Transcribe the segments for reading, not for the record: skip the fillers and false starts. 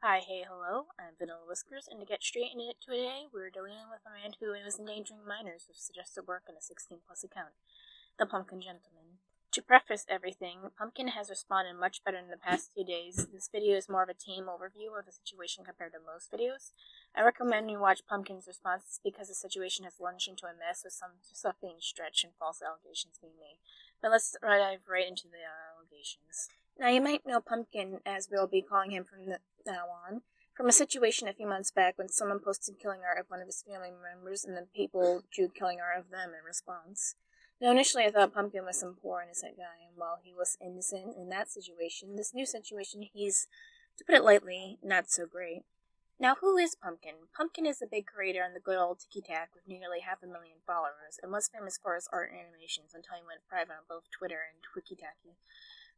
Hi, hey, hello, I'm Vanilla Whiskers, and to get straight into it today, we're dealing with a man who is endangering minors with suggested work on a 16-plus account, the Pumpkin Gentleman. To preface everything, Pumpkin has responded much better in the past 2 days. This video is more of a team overview of the situation compared to most videos. I recommend you watch Pumpkin's responses because the situation has lunged into a mess with some stuff being stretched and false allegations being made. But let's dive right into the allegations. Now, you might know Pumpkin, as we'll be calling him from now on, from a situation a few months back when someone posted killing art of one of his family members and then people drew killing art of them in response. Now, initially I thought Pumpkin was some poor innocent guy, and while he was innocent in that situation, this new situation, he's, to put it lightly, not so great. Now, who is Pumpkin? Pumpkin is a big creator on the good old TikTok with nearly 500,000 followers, and was famous for his art and animations until he went private on both Twitter and TikTok.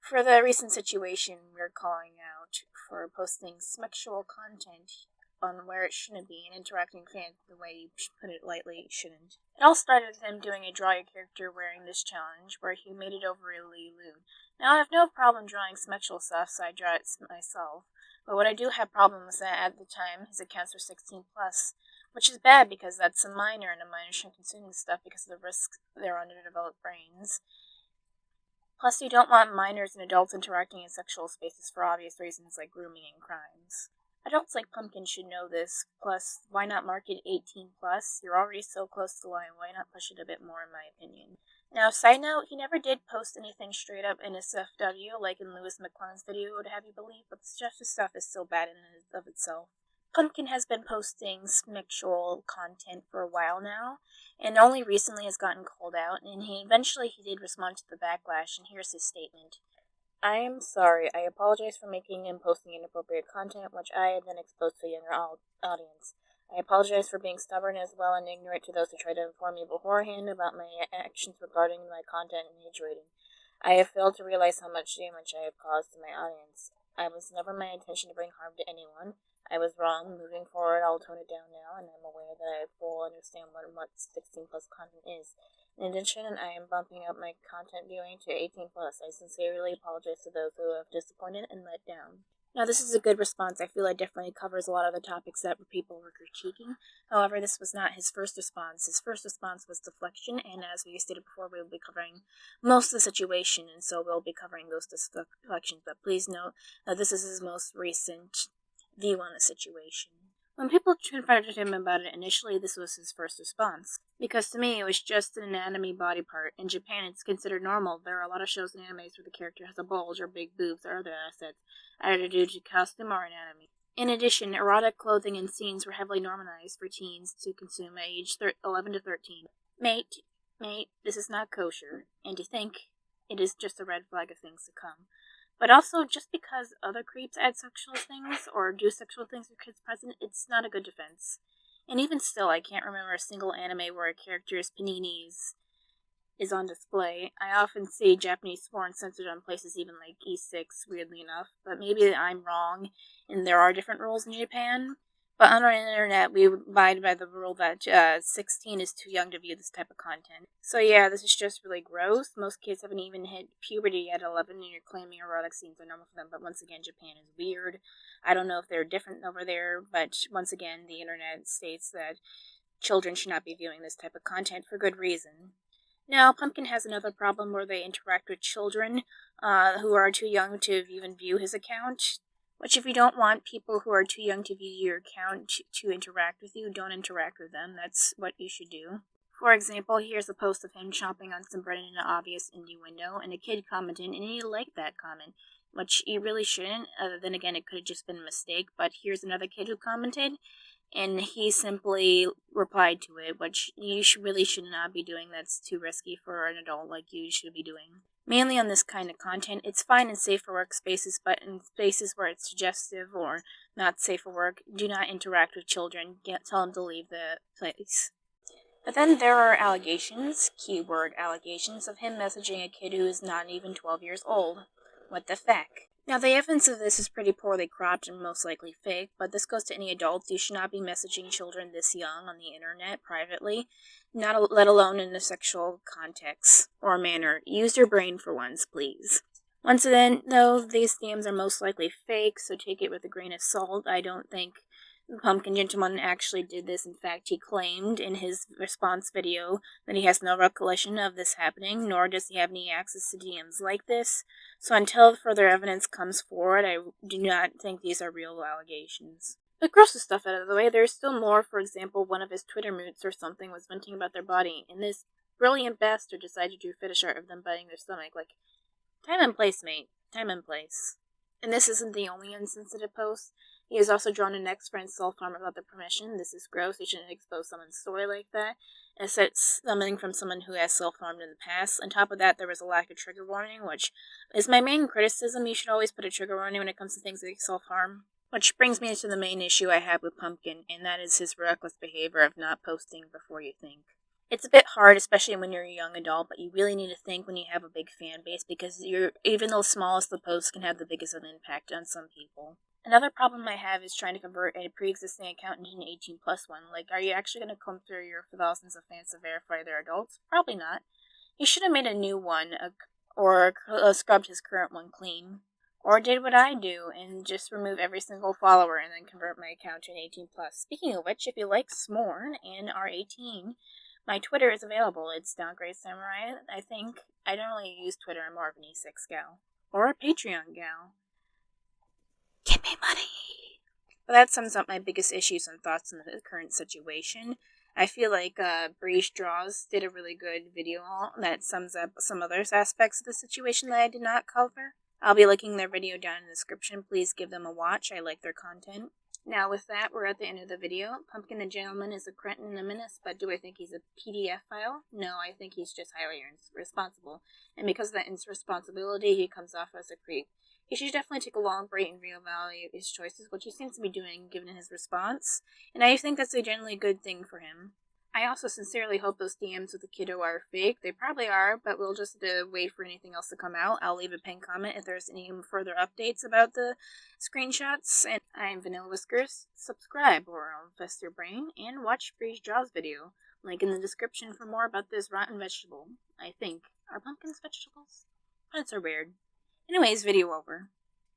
For the recent situation, we're calling out for posting sexual content on where it shouldn't be and interacting fans the way you put it lightly shouldn't. It all started with him doing a draw your character wearing this challenge where he made it overly lewd. Now I have no problem drawing sexual stuff, so I draw it myself. But what I do have problem with that at the time, his accounts were 16 plus, which is bad because that's a minor and a minor shouldn't consume this stuff because of the risks their underdeveloped brains. Plus, you don't want minors and adults interacting in sexual spaces for obvious reasons like grooming and crimes. Adults like Pumpkin should know this. Plus, why not market 18 plus? You're already so close to the line, why not push it a bit more in my opinion? Now, side note, he never did post anything straight up in SFW like in Lewis McClellan's video would have you believe, but the suggested stuff is still bad in and of itself. Pumpkin has been posting sexual content for a while now, and only recently has gotten called out, and he did respond to the backlash, and here's his statement. I am sorry. I apologize for making and posting inappropriate content, which I have been exposed to a younger audience. I apologize for being stubborn as well and ignorant to those who try to inform me beforehand about my actions regarding my content and age rating. I have failed to realize how much damage I have caused to my audience. I was never my intention to bring harm to anyone. I was wrong. Moving forward, I'll tone it down now, and I'm aware that I fully understand what 16 plus content is. In addition, I am bumping up my content viewing to 18 plus. I sincerely apologize to those who have disappointed and let down. Now, this is a good response. I feel it definitely covers a lot of the topics that people were critiquing. However, this was not his first response. His first response was deflection, and as we stated before, we will be covering most of the situation, and so we'll be covering those deflections. But please note that this is his most recent view on the situation. When people confronted him about it initially, this was his first response. Because to me, it was just an anatomy body part. In Japan, it's considered normal. There are a lot of shows and animes where the character has a bulge or big boobs or other assets, either due to costume or anatomy. In addition, erotic clothing and scenes were heavily normalized for teens to consume at age 11 to 13. Mate, this is not kosher, and to think it is just a red flag of things to come. But also, just because other creeps add sexual things or do sexual things with kids present, it's not a good defense. And even still, I can't remember a single anime where a character's paninis is on display. I often see Japanese porn censored on places even like E6, weirdly enough, but maybe I'm wrong, and there are different rules in Japan. But on our internet, we abide by the rule that 16 is too young to view this type of content. So yeah, this is just really gross. Most kids haven't even hit puberty at 11 and you're claiming erotic scenes are normal for them. But once again, Japan is weird. I don't know if they're different over there, but once again, the internet states that children should not be viewing this type of content for good reason. Now, Pumpkin has another problem where they interact with children who are too young to even view his account. Which, if you don't want people who are too young to view your account to interact with you, don't interact with them. That's what you should do. For example, here's a post of him chomping on some bread in an obvious indie window, and a kid commented, and he liked that comment, which he really shouldn't. Then again, it could have just been a mistake, but here's another kid who commented, and he simply replied to it, which you really should not be doing. That's too risky for an adult like you should be doing. Mainly on this kind of content, it's fine and safe for workspaces, but in spaces where it's suggestive or not safe for work, do not interact with children. Tell them to leave the place. But then there are allegations, keyword allegations, of him messaging a kid who is not even 12 years old. What the feck? Now, the evidence of this is pretty poorly cropped and most likely fake, but this goes to any adults. You should not be messaging children this young on the internet privately, let alone in a sexual context or manner. Use your brain for once, please. Once again, though, these DMs are most likely fake, so take it with a grain of salt. I don't think the Pumpkin Gentleman actually did this. In fact, he claimed in his response video that he has no recollection of this happening, nor does he have any access to DMs like this. So until further evidence comes forward, I do not think these are real allegations. But gross stuff out of the way, there's still more. For example, one of his Twitter moots or something was venting about their body, and this brilliant bastard decided to do a fetish art of them biting their stomach. Like, time and place, mate. Time and place. And this isn't the only insensitive post. He has also drawn an ex-friend's self-harm without their permission. This is gross. You shouldn't expose someone's story like that. And it's something from someone who has self-harmed in the past. On top of that, there was a lack of trigger warning, which is my main criticism. You should always put a trigger warning when it comes to things like self-harm. Which brings me to the main issue I have with Pumpkin, and that is his reckless behavior of not posting before you think. It's a bit hard, especially when you're a young adult, but you really need to think when you have a big fan base, because even the smallest of posts can have the biggest of an impact on some people. Another problem I have is trying to convert a pre-existing account into an 18+ one. Like, are you actually going to comb through your thousands of fans to verify they're adults? Probably not. You should have made a new one, or scrubbed his current one clean. Or did what I do and just remove every single follower and then convert my account to an 18+. Speaking of which, if you like s'more and are 18, my Twitter is available. It's Downgrade Samurai. I think I don't really use Twitter. I'm more of an E6 gal. Or a Patreon gal. Give me money! But that sums up my biggest issues and thoughts in the current situation. I feel like Breeze Draws did a really good video that sums up some other aspects of the situation that I did not cover. I'll be linking their video down in the description. Please give them a watch. I like their content. Now with that, we're at the end of the video. Pumpkin the Gentleman is a cretin and a menace, but do I think he's a PDF file? No, I think he's just highly irresponsible. And because of that irresponsibility, he comes off as a creep. He should definitely take a long break and reevaluate his choices, which he seems to be doing given his response. And I think that's a generally good thing for him. I also sincerely hope those DMs with the kiddo are fake. They probably are, but we'll just wait for anything else to come out. I'll leave a pinned comment if there's any further updates about the screenshots. And I'm Vanilla Whiskers. Subscribe or I'll infest your brain, and watch Breeze Jaws video. Link in the description for more about this rotten vegetable. I think. Are pumpkins vegetables? Plants are weird. Anyways, video over.